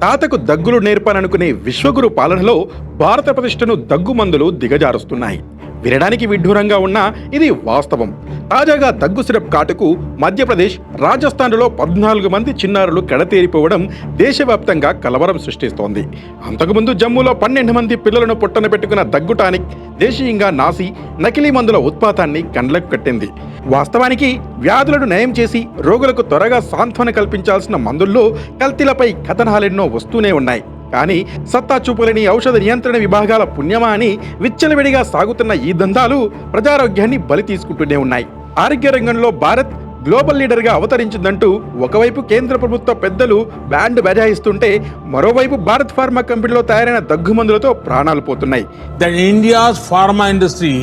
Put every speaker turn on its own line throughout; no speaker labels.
తాతకు దగ్గులు నేర్పాలనుకునే విశ్వగురు పాలనలో భారత ప్రతిష్టను దగ్గుమందులు దిగజారుస్తున్నాయి. వినడానికి విడ్డూరంగా ఉన్నా ఇది వాస్తవం. తాజాగా దగ్గు సిరప్ కాటుకు మధ్యప్రదేశ్, రాజస్థాన్లో 14 మంది చిన్నారులు కడతేరిపోవడం దేశవ్యాప్తంగా కలవరం సృష్టిస్తోంది. అంతకుముందు జమ్మూలో 12 మంది పిల్లలను పొట్టన పెట్టుకున్న దగ్గు టానిక్ దేశీయంగా నాసి నకిలీ మందుల ఉత్పాతాన్ని కండ్లకు కట్టింది. వాస్తవానికి వ్యాధులను నయం చేసి రోగులకు త్వరగా సాంత్వన కల్పించాల్సిన మందుల్లో కల్తీలపై కథనాలెన్నో వస్తూనే ఉన్నాయి. కానీ సత్తా చూపలేని ఔషధ నియంత్రణ విభాగాల పుణ్యమా అని విచ్చలవిడిగా సాగుతున్న ఈ దందాలు ప్రజారోగ్యాన్ని బలి తీసుకుంటూనే ఉన్నాయి. ఆరోగ్య రంగంలో భారత్ గ్లోబల్ లీడర్గా అవతరించిందంటూ ఒకవైపు కేంద్ర ప్రభుత్వ పెద్దలు బ్యాండ్ బజాయిస్తుంటే, మరోవైపు భారత్ ఫార్మా కంపెనీలో తయారైన దగ్గు మందులతో ప్రాణాలు పోతున్నాయి.
The India's pharma industry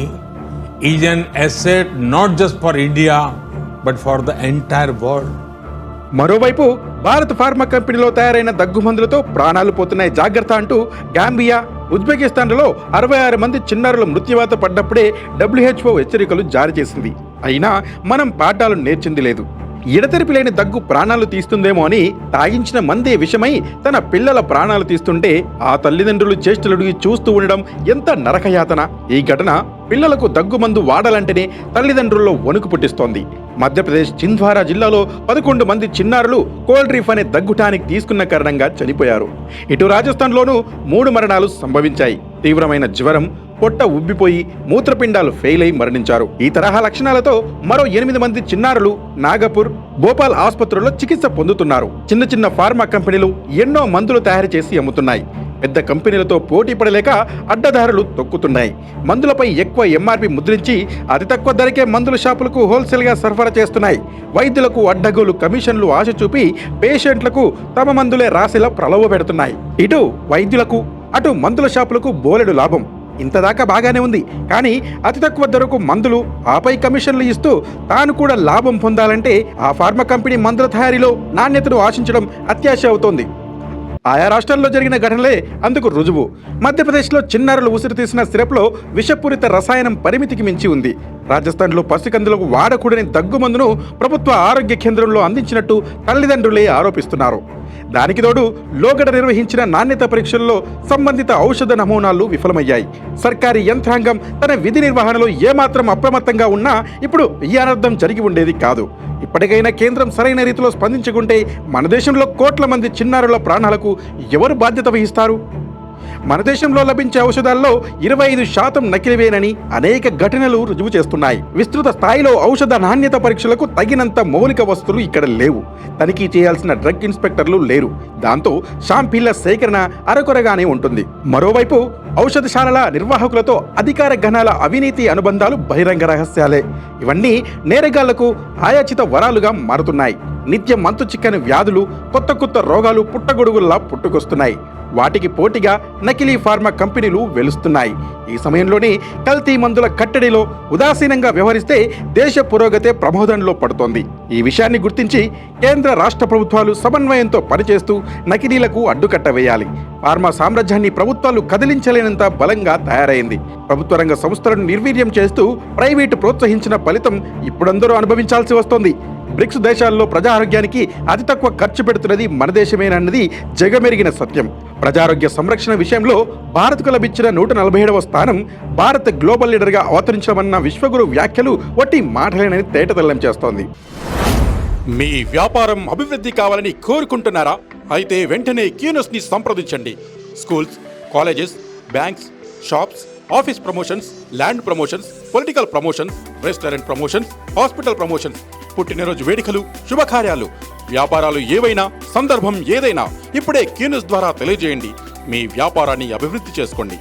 is an asset not just for India but for the entire world.
మరోవైపు భారత్ ఫార్మా కంపెనీలో తయారైన దగ్గు మందులతో ప్రాణాలు పోతున్నాయి జాగ్రత్త అంటూ గాంబియా, ఉజ్బెకిస్తాన్లలో 66 మంది చిన్నారులు మృత్యువాత పడ్డప్పుడే WHO హెచ్చరికలు జారీ చేసింది. అయినా మనం పాఠాలు నేర్చింది లేదు. ఎడతెరిపి లేని దగ్గు ప్రాణాలు తీస్తుందేమో అని తాగించిన మందే విషమై తన పిల్లల ప్రాణాలు తీస్తుంటే ఆ తల్లిదండ్రులు చేష్టలుడిగి చూస్తూ ఉండడం ఎంత నరకయాతన. ఈ ఘటన పిల్లలకు దగ్గు మందు వాడాలంటేనే తల్లిదండ్రుల్లో వణుకు పుట్టిస్తోంది. మధ్యప్రదేశ్ చింద్వారా జిల్లాలో 11 మంది చిన్నారులు కోల్డ్రీఫ్ అనే దగ్గు టానిక్ తీసుకున్న కారణంగా చనిపోయారు. ఇటు రాజస్థాన్లోనూ 3 మరణాలు సంభవించాయి. తీవ్రమైన జ్వరం, పొట్ట ఉబ్బిపోయి మూత్రపిండాలు ఫెయిల్ అయి మరణించారు. ఈ తరహా లక్షణాలతో మరో 8 మంది చిన్నారులు నాగపూర్, భోపాల్ ఆసుపత్రుల్లో చికిత్స పొందుతున్నారు. చిన్న చిన్న ఫార్మా కంపెనీలు ఎన్నో మందులు తయారు చేసి అమ్ముతున్నాయి. పెద్ద కంపెనీలతో పోటీ పడలేక అడ్డదారులు తొక్కుతున్నాయి. మందులపై ఎక్కువ MRP ముద్రించి అతి తక్కువ ధరకే మందుల షాపులకు హోల్సేల్గా సరఫరా చేస్తున్నాయి. వైద్యులకు అడ్డగోలు కమిషన్లు ఆశ చూపి పేషెంట్లకు తమ మందులే రాసేలా ప్రలోభ పెడుతున్నాయి. ఇటు వైద్యులకు, అటు మందుల షాపులకు బోలెడు లాభం. ఇంతదాకా బాగానే ఉంది. కానీ అతి తక్కువ ధరకు మందులు, ఆపై కమిషన్లు ఇస్తూ తాను కూడా లాభం పొందాలంటే ఆ ఫార్మా కంపెనీ మందుల తయారీలో నాణ్యతను ఆశించడం అత్యాశ అవుతోంది. ఆయా రాష్ట్రాల్లో జరిగిన ఘటనలే అందుకు రుజువు. మధ్యప్రదేశ్లో చిన్నారులు ఉసిరి తీసిన సిరప్లో విషపూరిత రసాయనం పరిమితికి మించి ఉంది. రాజస్థాన్లో పసికందులకు వాడకూడని దగ్గు మందును ప్రభుత్వ ఆరోగ్య కేంద్రంలో అందించినట్టు తల్లిదండ్రులే ఆరోపిస్తున్నారు. దానికి తోడు లోగడ నిర్వహించిన నాణ్యత పరీక్షల్లో సంబంధిత ఔషధ నమూనాలు విఫలమయ్యాయి. సర్కారీ యంత్రాంగం తన విధి నిర్వహణలో ఏమాత్రం అప్రమత్తంగా ఉన్నా ఇప్పుడు ఈ అనర్థం జరిగి ఉండేది కాదు. ఇప్పటికైనా కేంద్రం సరైన రీతిలో స్పందించుకుంటే మన దేశంలో కోట్ల మంది చిన్నారుల ప్రాణాలకు ఎవరు బాధ్యత వహిస్తారు? మన దేశంలో లభించే ఔషధాల్లో 25% నకిలీవేనని అనేక ఘటనలు రుజువు చేస్తున్నాయి. విస్తృత స్థాయిలో ఔషధ నాణ్యత పరీక్షలకు తగినంత మౌలిక వస్తువులు ఇక్కడ లేవు. తనిఖీ చేయాల్సిన డ్రగ్ ఇన్స్పెక్టర్లు లేరు. దాంతో షాంపిళ్ల సేకరణ అరకొరగానే ఉంటుంది. మరోవైపు ఔషధశాలల నిర్వాహకులతో అధికార గణాల అవినీతి అనుబంధాలు బహిరంగ రహస్యాలే. ఇవన్నీ నేరగాళ్లకు ఆయాచిత వరాలుగా మారుతున్నాయి. నిత్యం మంతు చిక్కని వ్యాధులు, కొత్త రోగాలు పుట్టగొడుగుల్లా పుట్టుకొస్తున్నాయి. వాటికి పోటీగా నకిలీ ఫార్మా కంపెనీలు వెలుస్తున్నాయి. ఈ సమయంలోనే కల్తీ మందుల కట్టడిలో ఉదాసీనంగా వ్యవహరిస్తే దేశ పురోగతే ప్రమాదంలో పడుతోంది. ఈ విషయాన్ని గుర్తించి కేంద్ర రాష్ట్ర ప్రభుత్వాలు సమన్వయంతో పనిచేస్తూ నకిలీలకు అడ్డుకట్ట వేయాలి. ఫార్మా సామ్రాజ్యాన్ని ప్రభుత్వాలు కదిలించలేనంత బలంగా తయారైంది. ప్రభుత్వ రంగ సంస్థలను నిర్వీర్యం చేస్తూ ప్రైవేటు ప్రోత్సహించిన ఫలితం ఇప్పుడందరూ అనుభవించాల్సి వస్తోంది. బ్రిక్స్ దేశాల్లో ప్రజారోగ్యానికి అతి తక్కువ ఖర్చు పెడుతున్నది మన దేశమేనన్నది జగమెరిగిన సత్యం. ప్రజారోగ్య సంరక్షణ విషయంలో భారత్కు లభించిన 147వ స్థానం భారత్ గ్లోబల్ లీడర్గా అవతరించమన్న విశ్వగురు వ్యాఖ్యలు వట్టి మాటలేనని తేటతెల్లం చేస్తోంది. మీ వ్యాపారం అభివృద్ధి కావాలని కోరుకుంటున్నారా? అయితే వెంటనే క్యూనస్ని సంప్రదించండి. Schools, colleges, banks, shops, office promotions, land promotions, political promotions, restaurant promotions, hospital promotions, పుట్టినరోజు వేడుకలు, శుభకార్యాలు, వ్యాపారాలు ఏవైనా, సందర్భం ఏదైనా ఇప్పుడే క్యూనస్ ద్వారా తెలియజేయండి. మీ వ్యాపారాన్ని అభివృద్ధి చేసుకోండి.